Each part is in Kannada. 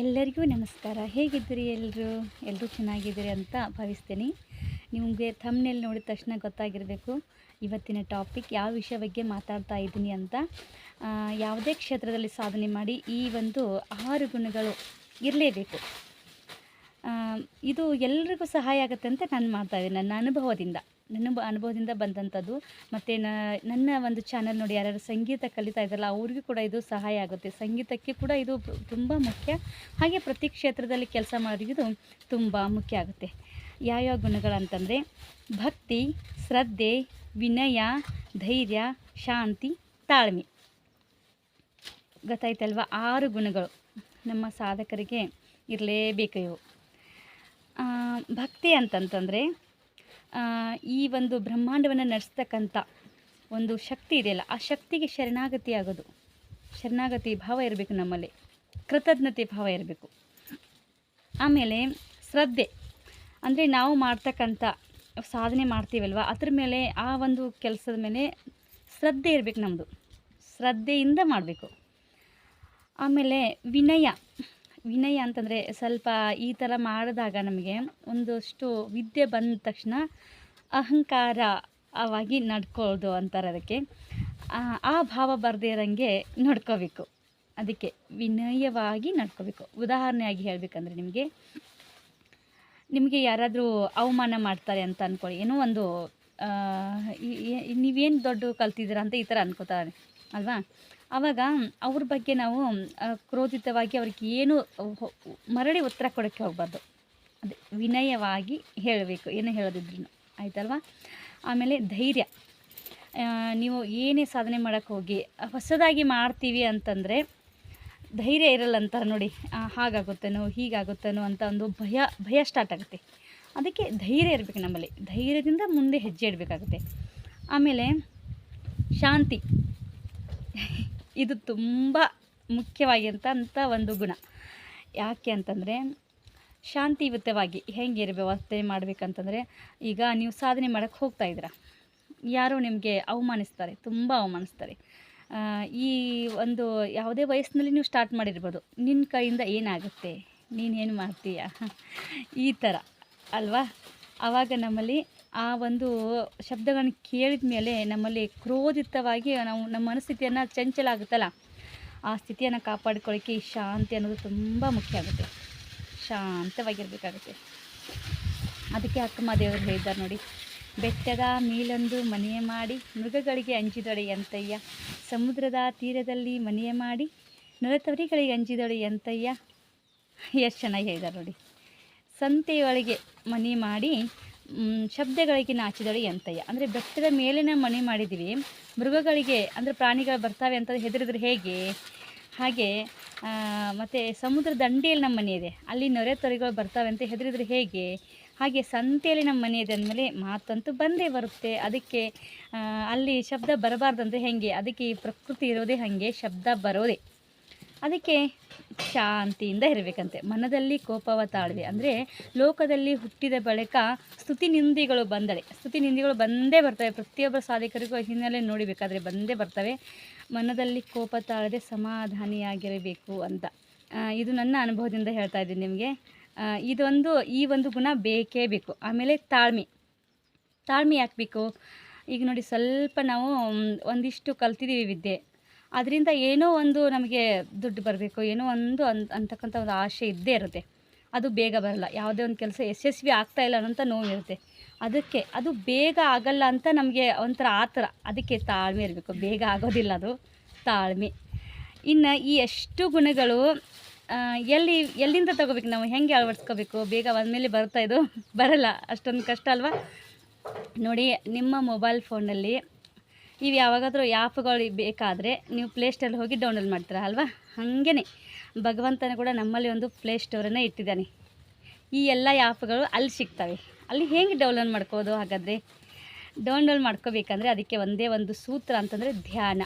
ಎಲ್ಲರಿಗೂ ನಮಸ್ಕಾರ. ಹೇಗಿದ್ದೀರಿ ಎಲ್ಲರೂ ಚೆನ್ನಾಗಿದ್ದೀರಿ ಅಂತ ಭಾವಿಸ್ತೀನಿ. ನಿಮಗೆ ಥಂಬ್ನೇಲ್ ನೋಡಿದ ತಕ್ಷಣ ಗೊತ್ತಾಗಿರಬೇಕು ಇವತ್ತಿನ ಟಾಪಿಕ್ ಯಾವ ವಿಷಯ ಬಗ್ಗೆ ಮಾತಾಡ್ತಾ ಇದ್ದೀನಿ ಅಂತ. ಯಾವುದೇ ಕ್ಷೇತ್ರದಲ್ಲಿ ಸಾಧನೆ ಮಾಡಿ ಈ ಒಂದು 6 ಗುಣಗಳು ಇರಲೇಬೇಕು. ಇದು ಎಲ್ರಿಗೂ ಸಹಾಯ ಆಗುತ್ತೆ ಅಂತ ನಾನು ಮಾಡ್ತಾಯಿದ್ದೀನಿ ನನ್ನ ಅನುಭವದಿಂದ ಬಂದಂಥದ್ದು. ಮತ್ತು ನನ್ನ ಒಂದು ಚಾನಲ್ ನೋಡಿ ಯಾರ್ಯಾರು ಸಂಗೀತ ಕಲಿತಾ ಇದ್ದಾರಲ್ಲ ಅವ್ರಿಗೂ ಕೂಡ ಇದು ಸಹಾಯ ಆಗುತ್ತೆ. ಸಂಗೀತಕ್ಕೆ ಕೂಡ ಇದು ತುಂಬ ಮುಖ್ಯ. ಹಾಗೆ ಪ್ರತಿ ಕ್ಷೇತ್ರದಲ್ಲಿ ಕೆಲಸ ಮಾಡೋರಿಗಿದು ತುಂಬ ಮುಖ್ಯ ಆಗುತ್ತೆ. ಯಾವ್ಯಾವ ಗುಣಗಳಂತಂದರೆ ಭಕ್ತಿ, ಶ್ರದ್ಧೆ, ವಿನಯ, ಧೈರ್ಯ, ಶಾಂತಿ, ತಾಳ್ಮೆ. ಗೊತ್ತಾಯ್ತಲ್ವ? 6 ಗುಣಗಳು ನಮ್ಮ ಸಾಧಕರಿಗೆ ಇರಲೇಬೇಕು ಇವು. ಭಕ್ತಿ ಅಂತಂತಂದರೆ ಈ ಒಂದು ಬ್ರಹ್ಮಾಂಡವನ್ನು ನಡೆಸ್ತಕ್ಕಂಥ ಒಂದು ಶಕ್ತಿ ಇದೆಯಲ್ಲ, ಆ ಶಕ್ತಿಗೆ ಶರಣಾಗತಿ ಭಾವ ಇರಬೇಕು ನಮ್ಮಲ್ಲಿ, ಕೃತಜ್ಞತೆ ಭಾವ ಇರಬೇಕು. ಆಮೇಲೆ ಶ್ರದ್ಧೆ ಅಂದರೆ ನಾವು ಮಾಡ್ತಕ್ಕಂಥ ಸಾಧನೆ ಮಾಡ್ತೀವಲ್ವ, ಅದ್ರ ಮೇಲೆ ಆ ಒಂದು ಕೆಲಸದ ಮೇಲೆ ಶ್ರದ್ಧೆ ಇರಬೇಕು, ನಮ್ಮದು ಶ್ರದ್ಧೆಯಿಂದ ಮಾಡಬೇಕು. ಆಮೇಲೆ ವಿನಯ ಅಂತಂದರೆ ಸ್ವಲ್ಪ ಈ ಥರ ಮಾಡಿದಾಗ ನಮಗೆ ಒಂದಷ್ಟು ವಿದ್ಯೆ ಬಂದ ತಕ್ಷಣ ಅಹಂಕಾರವಾಗಿ ನಡ್ಕೊಳ್ಳೋದು ಅಂತಾರೆ. ಅದಕ್ಕೆ ಆ ಭಾವ ಬರದೇ ಇರೋಂಗೆ ನಡ್ಕೋಬೇಕು. ಅದಕ್ಕೆ ವಿನಯವಾಗಿ ನಡ್ಕೋಬೇಕು. ಉದಾಹರಣೆಯಾಗಿ ಹೇಳಬೇಕಂದ್ರೆ ನಿಮಗೆ ಯಾರಾದರೂ ಅವಮಾನ ಮಾಡ್ತಾರೆ ಅಂತ ಅಂದ್ಕೊಳ್ಳಿ. ಏನೋ ಒಂದು ನೀವೇನು ದೊಡ್ಡ ಕಲ್ತಿದ್ದೀರ ಅಂತ ಈ ಥರ ಅನ್ಕೋತಾರೆ ಅಲ್ವಾ. ಆವಾಗ ಅವ್ರ ಬಗ್ಗೆ ನಾವು ಕ್ರೋಧಿತವಾಗಿ ಅವ್ರಿಗೆ ಏನು ಮರಳಿ ಉತ್ತರ ಕೊಡೋಕ್ಕೆ ಹೋಗಬಾರ್ದು. ಅದೇ ವಿನಯವಾಗಿ ಹೇಳಬೇಕು, ಏನು ಹೇಳೋದಿದ್ರು ಆಯ್ತಲ್ವ. ಆಮೇಲೆ ಧೈರ್ಯ. ನೀವು ಏನೇ ಸಾಧನೆ ಮಾಡೋಕ್ಕೆ ಹೋಗಿ ಹೊಸದಾಗಿ ಮಾಡ್ತೀವಿ ಅಂತಂದರೆ ಧೈರ್ಯ ಇರಲ್ಲ ಅಂತಾರೆ ನೋಡಿ. ಹಾಗಾಗುತ್ತೇನೋ ಹೀಗಾಗುತ್ತೇನೋ ಅಂತ ಒಂದು ಭಯ ಸ್ಟಾರ್ಟ್ ಆಗುತ್ತೆ. ಅದಕ್ಕೆ ಧೈರ್ಯ ಇರಬೇಕು ನಮ್ಮಲ್ಲಿ. ಧೈರ್ಯದಿಂದ ಮುಂದೆ ಹೆಜ್ಜೆ ಇಡಬೇಕಾಗುತ್ತೆ. ಆಮೇಲೆ ಶಾಂತಿ. ಇದು ತುಂಬ ಮುಖ್ಯವಾಗಿರ್ತಂಥ ಒಂದು ಗುಣ. ಯಾಕೆ ಅಂತಂದರೆ ಶಾಂತಿಯುತವಾಗಿ ಹೆಂಗೆ ವ್ಯವಸ್ಥೆ ಮಾಡಬೇಕಂತಂದರೆ, ಈಗ ನೀವು ಸಾಧನೆ ಮಾಡೋಕ್ಕೆ ಹೋಗ್ತಾಯಿದ್ದೀರ, ಯಾರೋ ನಿಮಗೆ ತುಂಬ ಅವಮಾನಿಸ್ತಾರೆ. ಈ ಒಂದು ಯಾವುದೇ ವಯಸ್ಸಿನಲ್ಲಿ ನೀವು ಸ್ಟಾರ್ಟ್ ಮಾಡಿರ್ಬೋದು. ನಿನ್ನ ಕೈಯಿಂದ ಏನಾಗುತ್ತೆ, ನೀನೇನು ಮಾಡ್ತೀಯ, ಈ ಥರ ಅಲ್ವಾ. ಆವಾಗ ನಮ್ಮಲ್ಲಿ ಆ ಒಂದು ಶಬ್ದಗಳನ್ನು ಕೇಳಿದ ಮೇಲೆ ನಮ್ಮಲ್ಲಿ ಕ್ರೋಧಿತವಾಗಿ ನಮ್ಮ ಮನಸ್ಥಿತಿಯನ್ನು ಚಂಚಲ ಆಗುತ್ತಲ್ಲ, ಆ ಸ್ಥಿತಿಯನ್ನು ಕಾಪಾಡಿಕೊಳ್ಳೋಕ್ಕೆ ಈ ಶಾಂತಿ ಅನ್ನೋದು ತುಂಬ ಮುಖ್ಯ ಆಗುತ್ತೆ. ಶಾಂತವಾಗಿರಬೇಕಾಗುತ್ತೆ. ಅದಕ್ಕೆ ಅಕ್ಕಮಹಾದೇವರು ಹೇಳಿದ್ದಾರೆ ನೋಡಿ, ಬೆಟ್ಟದ ಮೇಲೊಂದು ಮನೆಯ ಮಾಡಿ ಮೃಗಗಳಿಗೆ ಅಂಜಿದೊಡೆ ಎಂತಯ್ಯ, ಸಮುದ್ರದ ತೀರದಲ್ಲಿ ಮನೆಯ ಮಾಡಿ ನೊರೆತವರಿಗಳಿಗೆ ಅಂಜಿದೊಡೆ ಎಂತಯ್ಯ. ಎಷ್ಟು ಚೆನ್ನಾಗಿ ಹೇಳಿದ್ದಾರೆ ನೋಡಿ. ಸಂತೆಯೊಳಗೆ ಮನೆ ಮಾಡಿ ಶಬ್ದಗಳಿಗೆ ನಾಚಿದಳು ಎಂತಯ್ಯ. ಅಂದರೆ ಬೆಟ್ಟದ ಮೇಲಿನ ಮನೆ ಮಾಡಿದ್ದೀವಿ, ಮೃಗಗಳಿಗೆ ಅಂದರೆ ಪ್ರಾಣಿಗಳು ಬರ್ತವೆ ಅಂತ ಹೆದರಿದ್ರೆ ಹೇಗೆ, ಹಾಗೆ ಮತ್ತು ಸಮುದ್ರ ದಂಡೆಯಲ್ಲಿ ನಮ್ಮ ಮನೆ ಇದೆ, ಅಲ್ಲಿ ನೊರೆ ತೊರೆಗಳು ಬರ್ತವೆ ಅಂತ ಹೆದರಿದ್ರೆ ಹೇಗೆ, ಹಾಗೆ ಸಂತೆಯಲ್ಲಿ ನಮ್ಮ ಮನೆ ಇದೆ ಅಂದಮೇಲೆ ಮಾತಂತೂ ಬಂದೇ ಬರುತ್ತೆ. ಅದಕ್ಕೆ ಅಲ್ಲಿ ಶಬ್ದ ಬರಬಾರ್ದಂದರೆ ಹೇಗೆ, ಅದಕ್ಕೆ ಈ ಪ್ರಕೃತಿ ಇರೋದೇ ಹಾಗೆ, ಶಬ್ದ ಬರೋದೇ. ಅದಕ್ಕೆ ಶಾಂತಿಯಿಂದ ಇರಬೇಕಂತೆ. ಮನದಲ್ಲಿ ಕೋಪವ ತಾಳ್ವೆ. ಅಂದರೆ ಲೋಕದಲ್ಲಿ ಹುಟ್ಟಿದ ಬಳಿಕ ಸ್ತುತಿ ನಿಂದಿಗಳು ಬಂದೇ ಬರ್ತವೆ. ಪ್ರತಿಯೊಬ್ಬ ಸಾಧಕರಿಗೂ ಹಿನ್ನೆಲೆ ನೋಡಿಬೇಕಾದ್ರೆ ಬಂದೇ ಬರ್ತವೆ. ಮನದಲ್ಲಿ ಕೋಪ ತಾಳದೆ ಸಮಾಧಾನಿಯಾಗಿರಬೇಕು ಅಂತ. ಇದು ನನ್ನ ಅನುಭವದಿಂದ ಹೇಳ್ತಾ ಇದ್ದೀನಿ ನಿಮಗೆ. ಈ ಒಂದು ಗುಣ ಬೇಕೇ ಬೇಕು. ಆಮೇಲೆ ತಾಳ್ಮೆ ಯಾಕೆ ಬೇಕು? ಈಗ ನೋಡಿ, ಸ್ವಲ್ಪ ನಾವು ಒಂದಿಷ್ಟು ಕಲ್ತಿದ್ದೀವಿ ವಿದ್ಯೆ, ಅದರಿಂದ ಏನೋ ಒಂದು ನಮಗೆ ದುಡ್ಡು ಬರಬೇಕು, ಏನೋ ಒಂದು ಅಂತಕ್ಕಂಥ ಒಂದು ಆಸೆ ಇದ್ದೇ ಇರುತ್ತೆ. ಅದು ಬೇಗ ಬರಲ್ಲ. ಯಾವುದೇ ಒಂದು ಕೆಲಸ ಯಶಸ್ವಿ ಆಗ್ತಾಯಿಲ್ಲ ಅನ್ನೋಂಥ ನೋವಿರುತ್ತೆ. ಅದಕ್ಕೆ ಅದು ಬೇಗ ಆಗಲ್ಲ ಅಂತ ನಮಗೆ ಒಂಥರ ಆ ಥರ. ಅದಕ್ಕೆ ತಾಳ್ಮೆ ಇರಬೇಕು. ಬೇಗ ಆಗೋದಿಲ್ಲ ಅದು, ತಾಳ್ಮೆ. ಇನ್ನು ಈ ಎಷ್ಟು ಗುಣಗಳು ಎಲ್ಲಿಂದ ತಗೋಬೇಕು, ನಾವು ಹೆಂಗೆ ಅಳವಡಿಸ್ಕೋಬೇಕು? ಬೇಗ ಬಂದಮೇಲೆ ಇದು ಬರಲ್ಲ, ಅಷ್ಟೊಂದು ಕಷ್ಟ ಅಲ್ವಾ. ನೋಡಿ, ನಿಮ್ಮ ಮೊಬೈಲ್ ಫೋನಲ್ಲಿ ಇವು ಯಾವಾಗಾದರೂ ಆ್ಯಪ್ಗಳು ಬೇಕಾದರೆ ನೀವು ಪ್ಲೇಸ್ಟೋರಲ್ಲಿ ಹೋಗಿ ಡೌನ್ಲೋಡ್ ಮಾಡ್ತೀರಾ ಅಲ್ವಾ. ಹಾಗೇ ಭಗವಂತನ ಕೂಡ ನಮ್ಮಲ್ಲಿ ಒಂದು ಪ್ಲೇಸ್ಟೋರನ್ನು ಇಟ್ಟಿದ್ದಾನೆ. ಈ ಎಲ್ಲ ಆ್ಯಪ್ಗಳು ಅಲ್ಲಿ ಸಿಗ್ತವೆ. ಅಲ್ಲಿ ಹೇಗೆ ಡೌನ್ಲೋಡ್ ಮಾಡ್ಕೋದು? ಹಾಗಾದರೆ ಡೌನ್ಲೋಡ್ ಮಾಡ್ಕೋಬೇಕಂದ್ರೆ ಅದಕ್ಕೆ ಒಂದೇ ಒಂದು ಸೂತ್ರ ಅಂತಂದರೆ ಧ್ಯಾನ.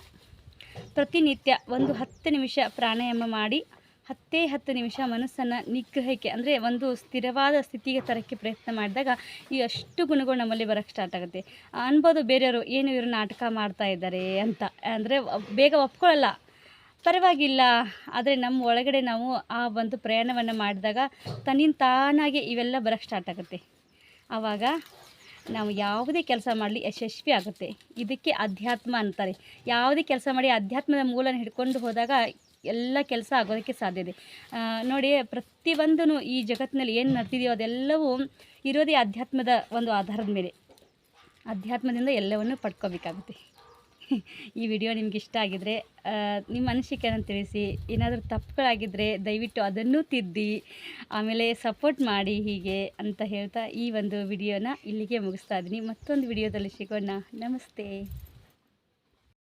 ಪ್ರತಿನಿತ್ಯ ಒಂದು 10 ನಿಮಿಷ ಪ್ರಾಣಾಯಾಮ ಮಾಡಿ 10 ನಿಮಿಷ ಮನಸ್ಸನ್ನು ನಿಗ್ರಹಕ್ಕೆ, ಅಂದರೆ ಒಂದು ಸ್ಥಿರವಾದ ಸ್ಥಿತಿಗೆ ತರೋಕ್ಕೆ ಪ್ರಯತ್ನ ಮಾಡಿದಾಗ ಈ ಅಷ್ಟು ಗುಣಗಳು ನಮ್ಮಲ್ಲಿ ಬರೋಕ್ಕೆ ಸ್ಟಾರ್ಟ್ ಆಗುತ್ತೆ. ಅನ್ಬೋದು ಬೇರೆಯವರು, ಏನು ಇವರು ನಾಟಕ ಮಾಡ್ತಾ ಇದ್ದಾರೆ ಅಂತ, ಅಂದರೆ ಬೇಗ ಒಪ್ಕೊಳ್ಳಲ್ಲ. ಪರವಾಗಿಲ್ಲ. ಆದರೆ ನಮ್ಮ ಒಳಗಡೆ ನಾವು ಆ ಒಂದು ಪ್ರಯಾಣವನ್ನು ಮಾಡಿದಾಗ ತಾನಾಗೆ ಇವೆಲ್ಲ ಬರೋಕ್ಕೆ ಸ್ಟಾರ್ಟ್ ಆಗುತ್ತೆ. ಆವಾಗ ನಾವು ಯಾವುದೇ ಕೆಲಸ ಮಾಡಲಿ ಯಶಸ್ವಿ ಆಗುತ್ತೆ. ಇದಕ್ಕೆ ಅಧ್ಯಾತ್ಮ ಅಂತಾರೆ. ಯಾವುದೇ ಕೆಲಸ ಮಾಡಿ ಅಧ್ಯಾತ್ಮದ ಮೂಲನ ಹಿಡ್ಕೊಂಡು ಹೋದಾಗ ಎಲ್ಲ ಕೆಲಸ ಆಗೋದಕ್ಕೆ ಸಾಧ್ಯ ಇದೆ. ನೋಡಿ, ಪ್ರತಿಯೊಂದೂ ಈ ಜಗತ್ತಿನಲ್ಲಿ ಏನು ನಡ್ತಿದೆಯೋ ಅದೆಲ್ಲವೂ ಇರೋದೇ ಅಧ್ಯಾತ್ಮದ ಒಂದು ಆಧಾರದ ಮೇಲೆ. ಅಧ್ಯಾತ್ಮದಿಂದ ಎಲ್ಲವನ್ನು ಪಡ್ಕೋಬೇಕಾಗುತ್ತೆ. ಈ ವಿಡಿಯೋ ನಿಮ್ಗೆ ಇಷ್ಟ ಆಗಿದರೆ ನಿಮ್ಮ ಅನಿಸಿಕೆಯನ್ನು ತಿಳಿಸಿ. ಏನಾದರೂ ತಪ್ಪುಗಳಾಗಿದ್ದರೆ ದಯವಿಟ್ಟು ಅದನ್ನು ತಿದ್ದಿ ಆಮೇಲೆ ಸಪೋರ್ಟ್ ಮಾಡಿ ಹೀಗೆ ಅಂತ ಹೇಳ್ತಾ ಈ ಒಂದು ವಿಡಿಯೋನ ಇಲ್ಲಿಗೆ ಮುಗಿಸ್ತಾ ಇದ್ದೀನಿ. ಮತ್ತೊಂದು ವಿಡಿಯೋದಲ್ಲಿ ಸಿಗೋಣ. ನಮಸ್ತೆ.